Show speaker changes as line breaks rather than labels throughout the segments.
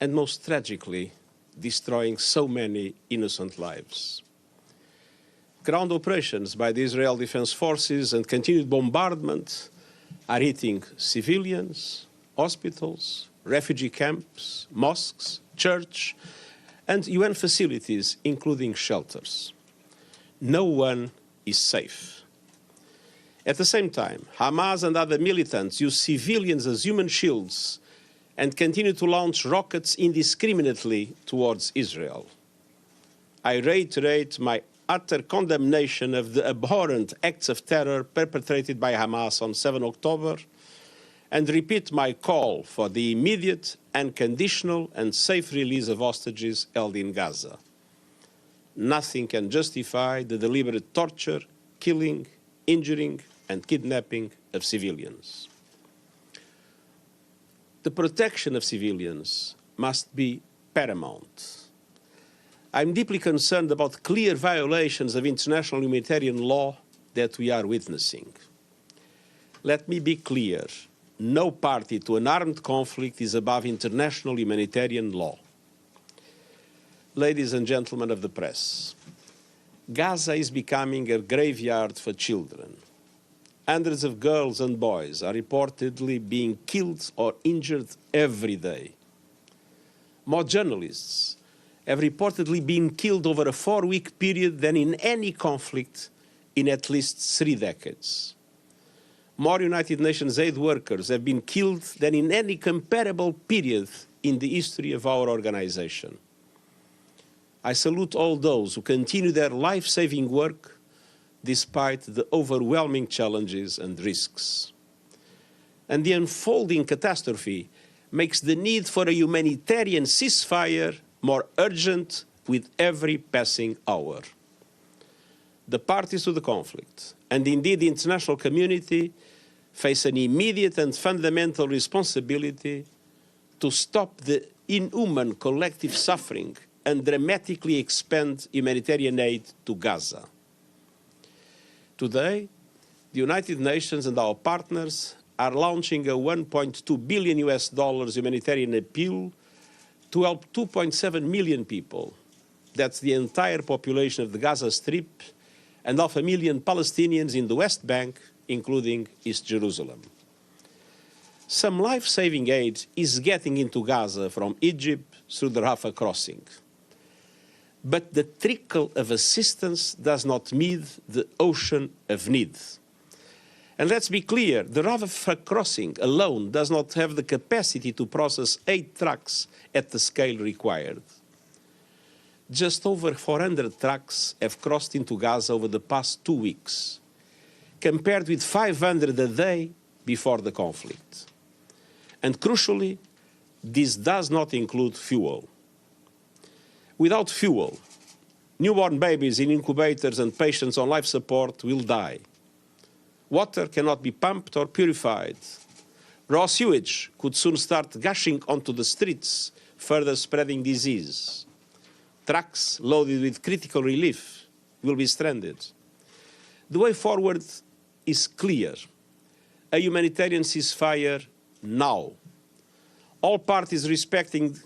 and most tragically, destroying so many innocent lives. Ground operations by the Israel Defense Forces and continued bombardment are hitting civilians, hospitals, refugee camps, mosques, church, and UN facilities, including shelters. No one is safe. At the same time, Hamas and other militants use civilians as human shields and continue to launch rockets indiscriminately towards Israel. I reiterate my utter condemnation of the abhorrent acts of terror perpetrated by Hamas on 7 October and repeat my call for the immediate, unconditional and safe release of hostages held in Gaza. Nothing can justify the deliberate torture, killing, injuring and kidnapping of civilians. The protection of civilians must be paramount. I'm deeply concerned about clear violations of international humanitarian law that we are witnessing. Let me be clear. No party to an armed conflict is above international humanitarian law. Ladies and gentlemen of the press, Gaza is becoming a graveyard for children. Hundreds of girls and boys are reportedly being killed or injured every day. More journalists have reportedly been killed over a 4-week period than in any conflict in at least 3 decades. More United Nations aid workers have been killed than in any comparable period in the history of our organization. I salute all those who continue their life-saving work despite the overwhelming challenges and risks. And the unfolding catastrophe makes the need for a humanitarian ceasefire more urgent with every passing hour. The parties to the conflict, and indeed the international community, face an immediate and fundamental responsibility to stop the inhuman collective suffering and dramatically expand humanitarian aid to Gaza. Today, the United Nations and our partners are launching a $1.2 billion humanitarian appeal to help 2.7 million people. That's the entire population of the Gaza Strip and 500,000 Palestinians in the West Bank, including East Jerusalem. Some life-saving aid is getting into Gaza from Egypt through the Rafah crossing. But the trickle of assistance does not meet the ocean of need. And let's be clear, the Rafah crossing alone does not have the capacity to process 8 trucks at the scale required. Just over 400 trucks have crossed into Gaza over the past 2 weeks, compared with 500 a day before the conflict. And crucially, this does not include fuel. Without fuel, newborn babies in incubators and patients on life support will die. Water cannot be pumped or purified. Raw sewage could soon start gushing onto the streets, further spreading disease. Trucks loaded with critical relief will be stranded. The way forward is clear. A humanitarian ceasefire now. All parties respecting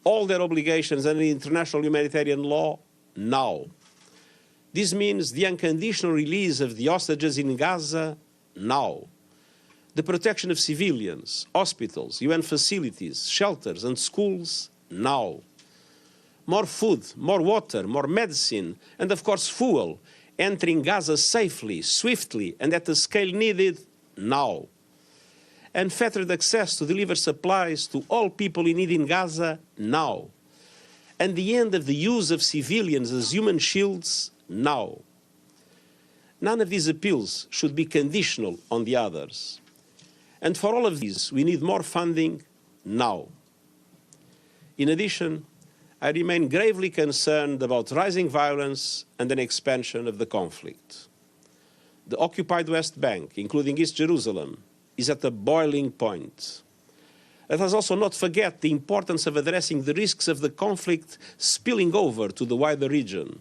all their obligations under international humanitarian law now. This means the unconditional release of the hostages in Gaza now. The protection of civilians, hospitals, UN facilities, shelters and schools now. More food, more water, more medicine, and of course fuel entering Gaza safely, swiftly, and at the scale needed now. Unfettered access to deliver supplies to all people in need in Gaza now. And the end of the use of civilians as human shields now. None of these appeals should be conditional on the others. And for all of these, we need more funding now. In addition, I remain gravely concerned about rising violence and an expansion of the conflict. The occupied West Bank, including East Jerusalem, is at a boiling point. Let us also not forget the importance of addressing the risks of the conflict spilling over to the wider region.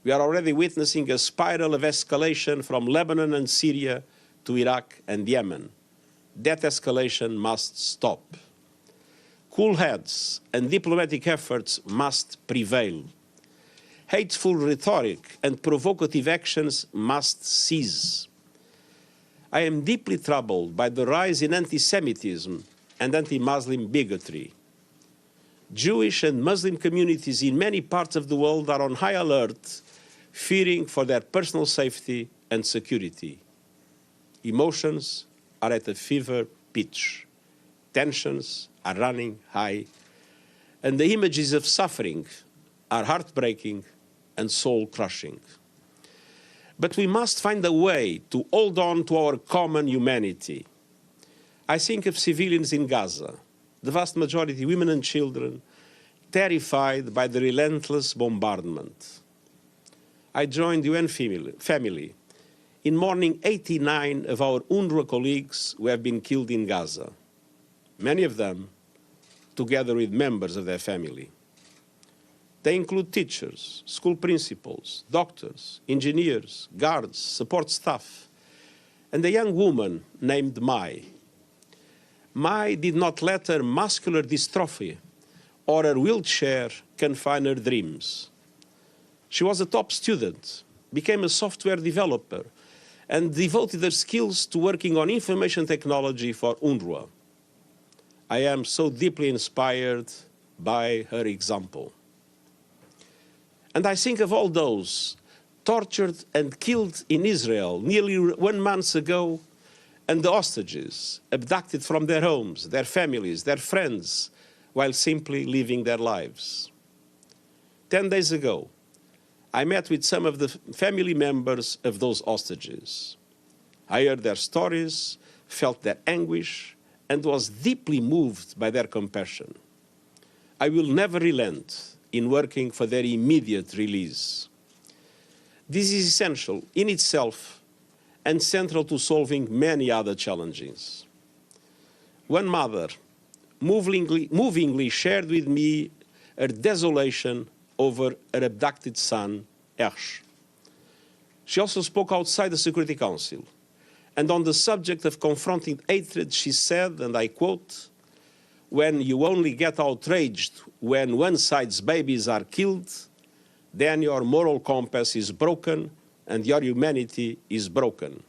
We are already witnessing a spiral of escalation from Lebanon and Syria to Iraq and Yemen. That escalation must stop. Cool heads and diplomatic efforts must prevail. Hateful rhetoric and provocative actions must cease. I am deeply troubled by the rise in anti-Semitism and anti-Muslim bigotry. Jewish and Muslim communities in many parts of the world are on high alert, fearing for their personal safety and security. Emotions are at a fever pitch. Tensions are running high, and the images of suffering are heartbreaking and soul-crushing. But we must find a way to hold on to our common humanity. I think of civilians in Gaza, the vast majority women and children, terrified by the relentless bombardment. I joined the UN family in mourning 89 of our UNRWA colleagues who have been killed in Gaza, many of them together with members of their family. They include teachers, school principals, doctors, engineers, guards, support staff, and a young woman named Mai. Mai did not let her muscular dystrophy or her wheelchair confine her dreams. She was a top student, became a software developer, and devoted her skills to working on information technology for UNRWA. I am so deeply inspired by her example. And I think of all those tortured and killed in Israel nearly 1 month ago, and the hostages abducted from their homes, their families, their friends, while simply living their lives. 10 days ago, I met with some of the family members of those hostages. I heard their stories, felt their anguish, and was deeply moved by their compassion. I will never relent in working for their immediate release. This is essential in itself and central to solving many other challenges. One mother movingly shared with me her desolation over her abducted son, Ersh. She also spoke outside the Security Council, and on the subject of confronting hatred, she said, and I quote, "When you only get outraged when one side's babies are killed, then your moral compass is broken and your humanity is broken,"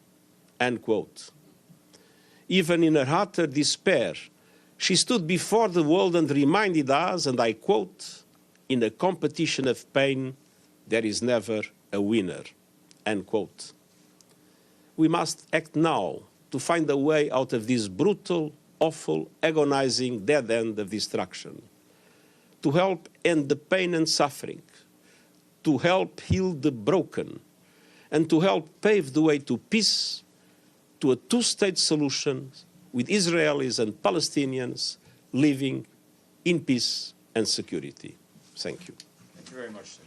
end quote. Even in her utter despair, she stood before the world and reminded us, and I quote, "In a competition of pain, there is never a winner," end quote. We must act now to find a way out of this brutal, awful, agonizing dead end of destruction, to help end the pain and suffering, to help heal the broken, and to help pave the way to peace, to a two-state solution with Israelis and Palestinians living in peace and security. Thank you.
Thank you very much, sir.